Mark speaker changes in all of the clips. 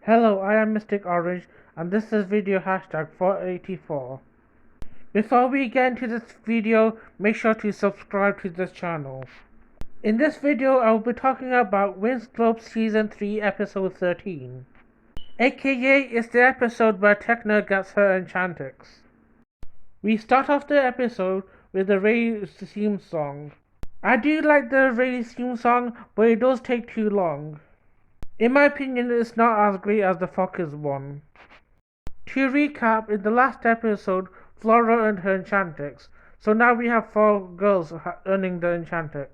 Speaker 1: Hello, I am Mystic Orange and this is video hashtag 484. Before we get into this video, make sure to subscribe to this channel. In this video, I will be talking about Winx Club Season 3 Episode 13. AKA is the episode where Tecna gets her Enchantix. We start off the episode with the Ray theme song. I do like the Ray theme song, but it does take too long. In my opinion, it's not as great as the Fockers one. To recap, in the last episode, Flora earned her Enchantix, so now we have 4 girls earning the Enchantix.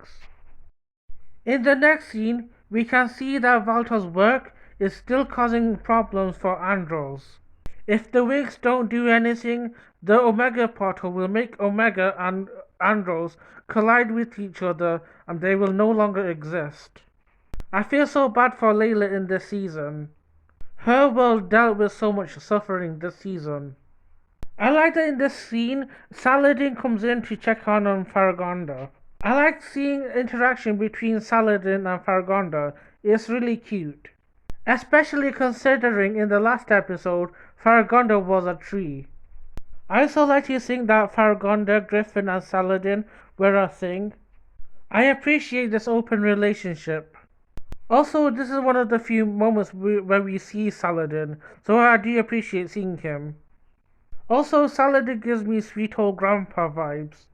Speaker 1: In the next scene, we can see that Valtor's work is still causing problems for Andros. If the Winx don't do anything, the Omega portal will make Omega and Andros collide with each other and they will no longer exist. I feel so bad for Layla in this season. Her world dealt with so much suffering this season. I like that in this scene, Saladin comes in to check on Faragonda. I like seeing interaction between Saladin and Faragonda. It's really cute. Especially considering in the last episode, Faragonda was a tree. I also like to think that Faragonda, Griffin and Saladin were a thing. I appreciate this open relationship. Also, this is one of the few moments where we see Saladin, so I do appreciate seeing him. Also, Saladin gives me sweet old grandpa vibes.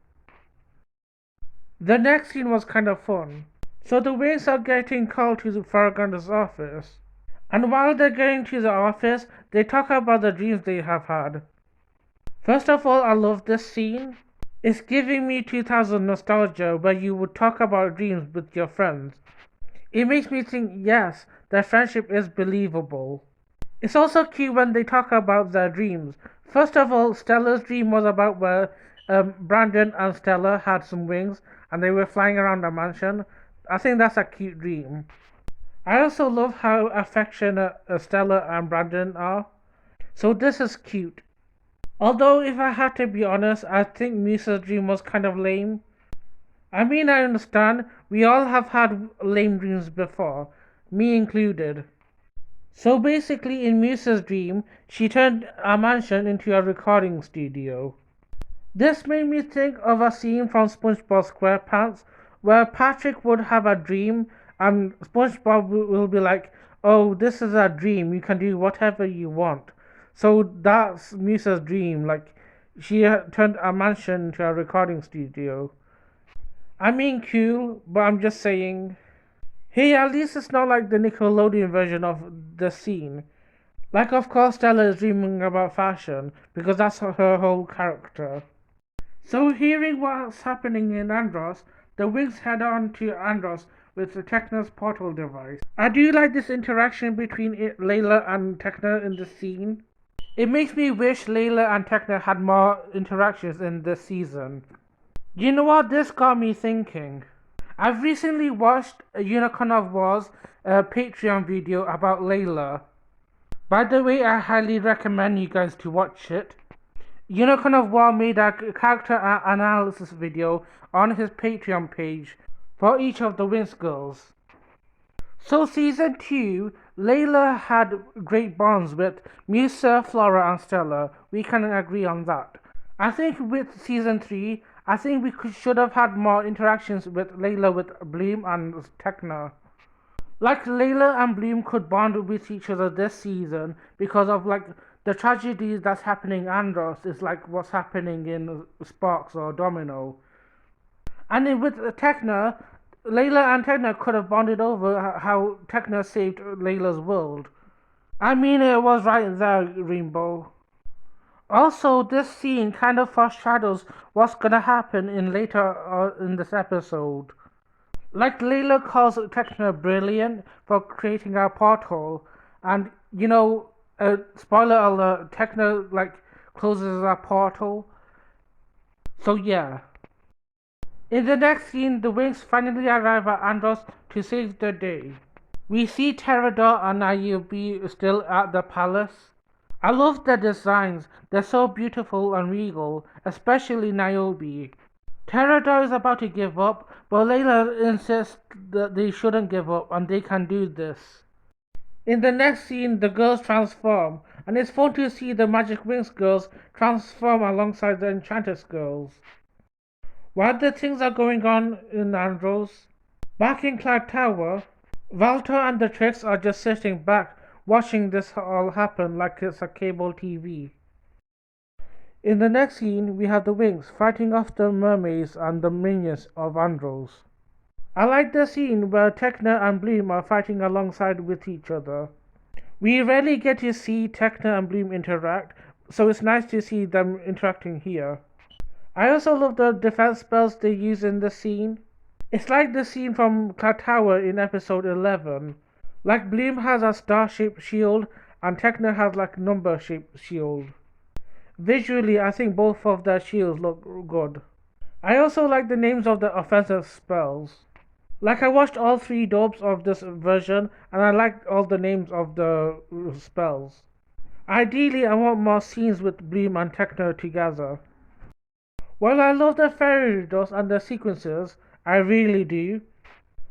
Speaker 1: The next scene was kind of fun. So the Winx are getting called to Faragonda's office. And while they're getting to the office, they talk about the dreams they have had. First of all, I love this scene. It's giving me 2000 nostalgia where you would talk about dreams with your friends. It makes me think, yes, their friendship is believable. It's also cute when they talk about their dreams. First of all, Stella's dream was about where Brandon and Stella had some wings and they were flying around a mansion. I think that's a cute dream. I also love how affectionate Stella and Brandon are. So this is cute. Although, if I had to be honest, I think Musa's dream was kind of lame. I mean, I understand, we all have had lame dreams before, me included. So basically, in Musa's dream, she turned a mansion into a recording studio. This made me think of a scene from SpongeBob SquarePants, where Patrick would have a dream, and SpongeBob will be like, oh, this is a dream, you can do whatever you want. So that's Musa's dream, like, she turned a mansion into a recording studio. I mean, cool, but I'm just saying. Hey, at least it's not like the Nickelodeon version of the scene. Like, of course, Stella is dreaming about fashion, because that's her whole character. So, hearing what's happening in Andros, the Winx head on to Andros with the Tecna'S portal device. I do like this interaction between Layla and Tecna in the scene. It makes me wish Layla and Tecna had more interactions in this season. You know what this got me thinking? I've recently watched a Unicorn of War's Patreon video about Layla. By the way, I highly recommend you guys to watch it. Unicorn of War made a character analysis video on his Patreon page for each of the Winx girls. So season 2, Layla had great bonds with Musa, Flora and Stella. We can agree on that. I think with season 3, I think we should have had more interactions with Layla with Bloom and Tecna. Like Layla and Bloom could bond with each other this season because of like the tragedy that's happening in Andros is like what's happening in Sparks or Domino. And then with Tecna, Layla and Tecna could have bonded over how Tecna saved Layla's world. I mean, it was right there, Rainbow. Also, this scene kind of foreshadows what's gonna happen in later in this episode. Like Layla calls Tecna brilliant for creating a portal, and you know, spoiler alert, Tecna like closes a portal. So yeah. In the next scene, the Winx finally arrive at Andros to save the day. We see Pterodor and Niobe still at the palace. I love their designs, they're so beautiful and regal, especially Niobe. Pterodor is about to give up, but Layla insists that they shouldn't give up and they can do this. In the next scene, the girls transform, and it's fun to see the Magic Winx girls transform alongside the Enchantix girls. While the things are going on in Andros, back in Cloud Tower, Valtor and the Tricks are just sitting back, watching this all happen like it's a cable TV. In the next scene, we have the Winx fighting off the mermaids and the minions of Andros. I like the scene where Tecna and Bloom are fighting alongside with each other. We rarely get to see Tecna and Bloom interact, so it's nice to see them interacting here. I also love the defense spells they use in the scene. It's like the scene from Cloud Tower in episode 11. Like Bloom has a star-shaped shield and Tecna has like number-shaped shield. Visually, I think both of their shields look good. I also like the names of the offensive spells. Like I watched all 3 dubs of this version and I liked all the names of the spells. Ideally, I want more scenes with Bloom and Tecna together. While I love the fairy dust and the sequences, I really do,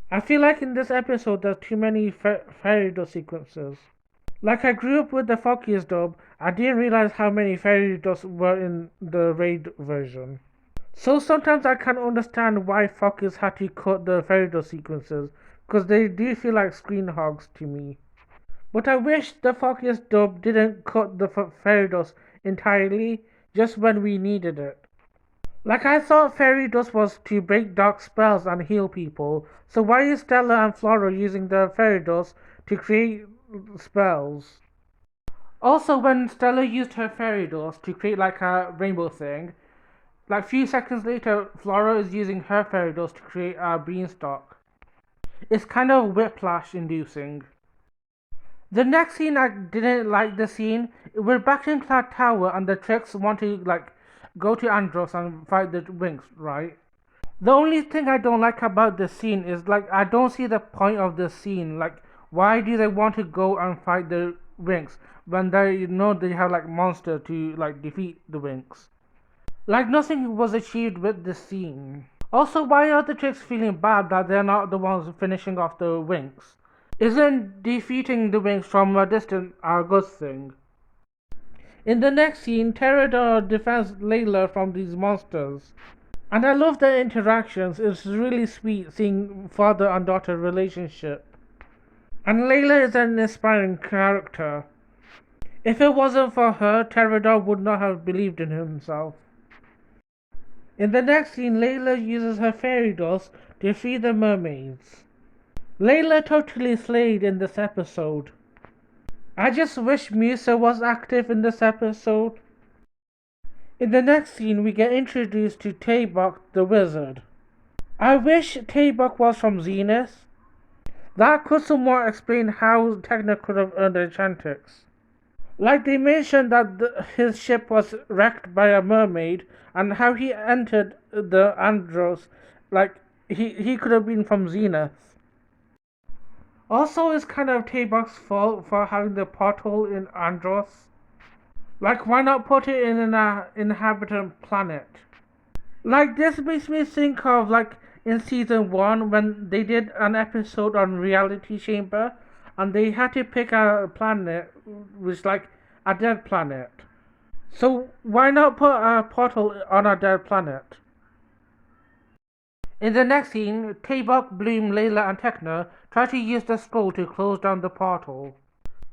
Speaker 1: I feel like in this episode there's too many fairy dust sequences. Like I grew up with the Focus dub, I didn't realize how many fairy dust were in the raid version. So sometimes I can't understand why Focus had to cut the fairy dust sequences, because they do feel like screen hogs to me. But I wish the Focus dub didn't cut the fairy dust entirely, just when we needed it. Like I thought fairy dust was to break dark spells and heal people, so why is Stella and Flora using the fairy dust to create spells? Also, when Stella used her fairy dust to create like a rainbow thing, like few seconds later Flora is using her fairy dust to create a beanstalk. It's kind of whiplash inducing. The next scene, I didn't like the scene. We're back in Cloud Tower and the Tricks want to like go to Andros and fight the Winx, right? The only thing I don't like about this scene is like I don't see the point of this scene. Like why do they want to go and fight the Winx when they know they have like monster to like defeat the Winx? Like nothing was achieved with this scene. Also, why are the Tricks feeling bad that they're not the ones finishing off the Winx? Isn't defeating the Winx from a distance a good thing? In the next scene, Pterodor defends Layla from these monsters. And I love their interactions. It's really sweet seeing father and daughter relationship. And Layla is an inspiring character. If it wasn't for her, Pterodor would not have believed in himself. In the next scene, Layla uses her fairy dust to free the mermaids. Layla totally slayed in this episode. I just wish Musa was active in this episode. In the next scene, we get introduced to Taebok the wizard. I wish Taebok was from Zenith. That could somewhat explain how Tecna could have earned Enchantix. Like they mentioned that his ship was wrecked by a mermaid and how he entered the Andros, like he could have been from Zenith. Also, it's kind of Taebok's fault for having the portal in Andros. Like, why not put it in an inhabitant planet? Like, this makes me think of, like, in season 1 when they did an episode on Reality Chamber and they had to pick a planet which, like, a dead planet. So, why not put a portal on a dead planet? In the next scene, Taebok, Bloom, Layla and Tecna try to use the scroll to close down the portal.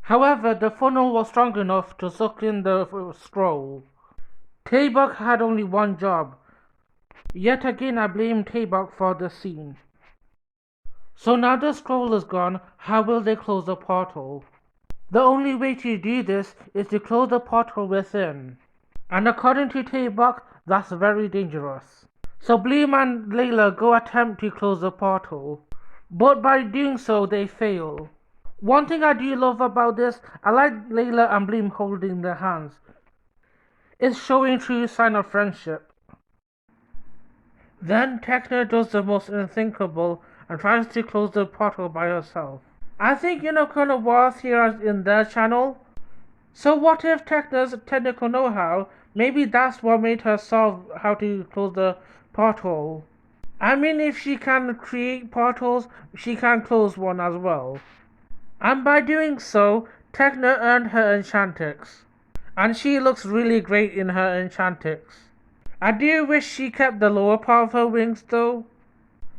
Speaker 1: However, the funnel was strong enough to suck in the scroll. Taebok had only one job. Yet again I blame Taebok for the scene. So now the scroll is gone, how will they close the portal? The only way to do this is to close the portal within. And according to Taebok, that's very dangerous. So Bloom and Layla go attempt to close the portal, but by doing so they fail. One thing I do love about this, I like Layla and Bloom holding their hands. It's showing true sign of friendship. Then Tecna does the most unthinkable and tries to close the portal by herself. I think Unicorn was here in their channel. So what if Tecna's technical know-how, maybe that's what made her solve how to close the portal. I mean, if she can create portals, she can close one as well. And by doing so, Tecna earned her Enchantix. And she looks really great in her Enchantix. I do wish she kept the lower part of her wings though.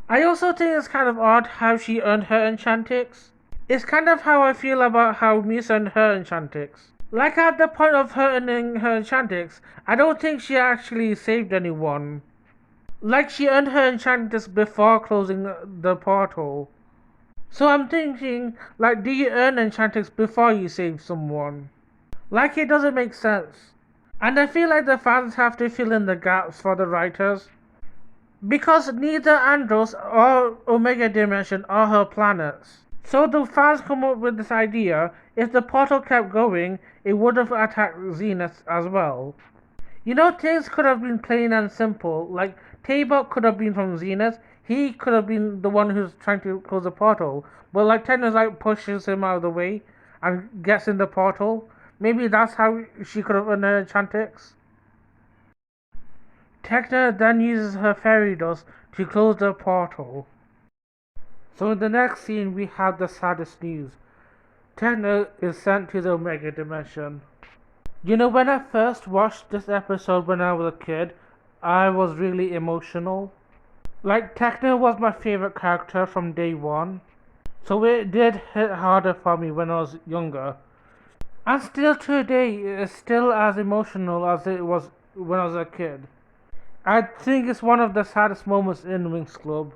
Speaker 1: I also think it's kind of odd how she earned her Enchantix. It's kind of how I feel about how Misa earned her Enchantix. Like at the point of her earning her Enchantix, I don't think she actually saved anyone. Like she earned her Enchantix before closing the portal. So I'm thinking, like, do you earn Enchantix before you save someone? Like, it doesn't make sense. And I feel like the fans have to fill in the gaps for the writers. Because neither Andros or Omega Dimension are her planets. So the fans come up with this idea, if the portal kept going, it would have attacked Zenith as well. You know, things could have been plain and simple, like Tabok could have been from Zenith, he could have been the one who's trying to close the portal, but like Tecna'S like pushes him out of the way and gets in the portal. Maybe that's how she could have earned her Enchantix. Tecna then uses her fairy dust to close the portal. So in the next scene we have the saddest news. Tecna is sent to the Omega Dimension. You know, when I first watched this episode when I was a kid, I was really emotional. Like, Tecna was my favorite character from day one. So it did hit harder for me when I was younger. And still today, it's still as emotional as it was when I was a kid. I think it's one of the saddest moments in Winx Club.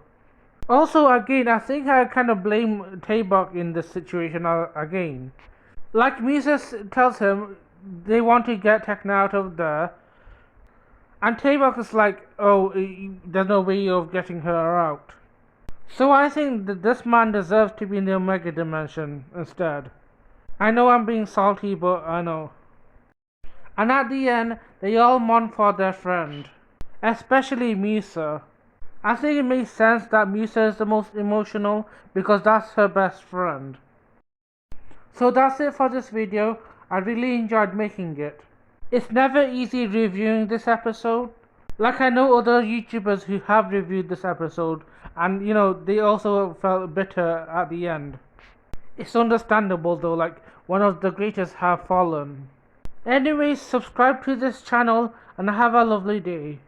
Speaker 1: Also, again, I think I kind of blame Tabok in this situation again. Like Mises tells him they want to get Tecna out of there, and Tabok is like, oh, there's no way of getting her out. So I think that this man deserves to be in the Omega Dimension instead. I know I'm being salty, but I know. And at the end, they all mourn for their friend. Especially Misa. I think it makes sense that Misa is the most emotional because that's her best friend. So that's it for this video. I really enjoyed making it. It's never easy reviewing this episode. Like, I know other YouTubers who have reviewed this episode and you know, they also felt bitter at the end. It's understandable though, like one of the greatest have fallen. Anyways, subscribe to this channel and have a lovely day.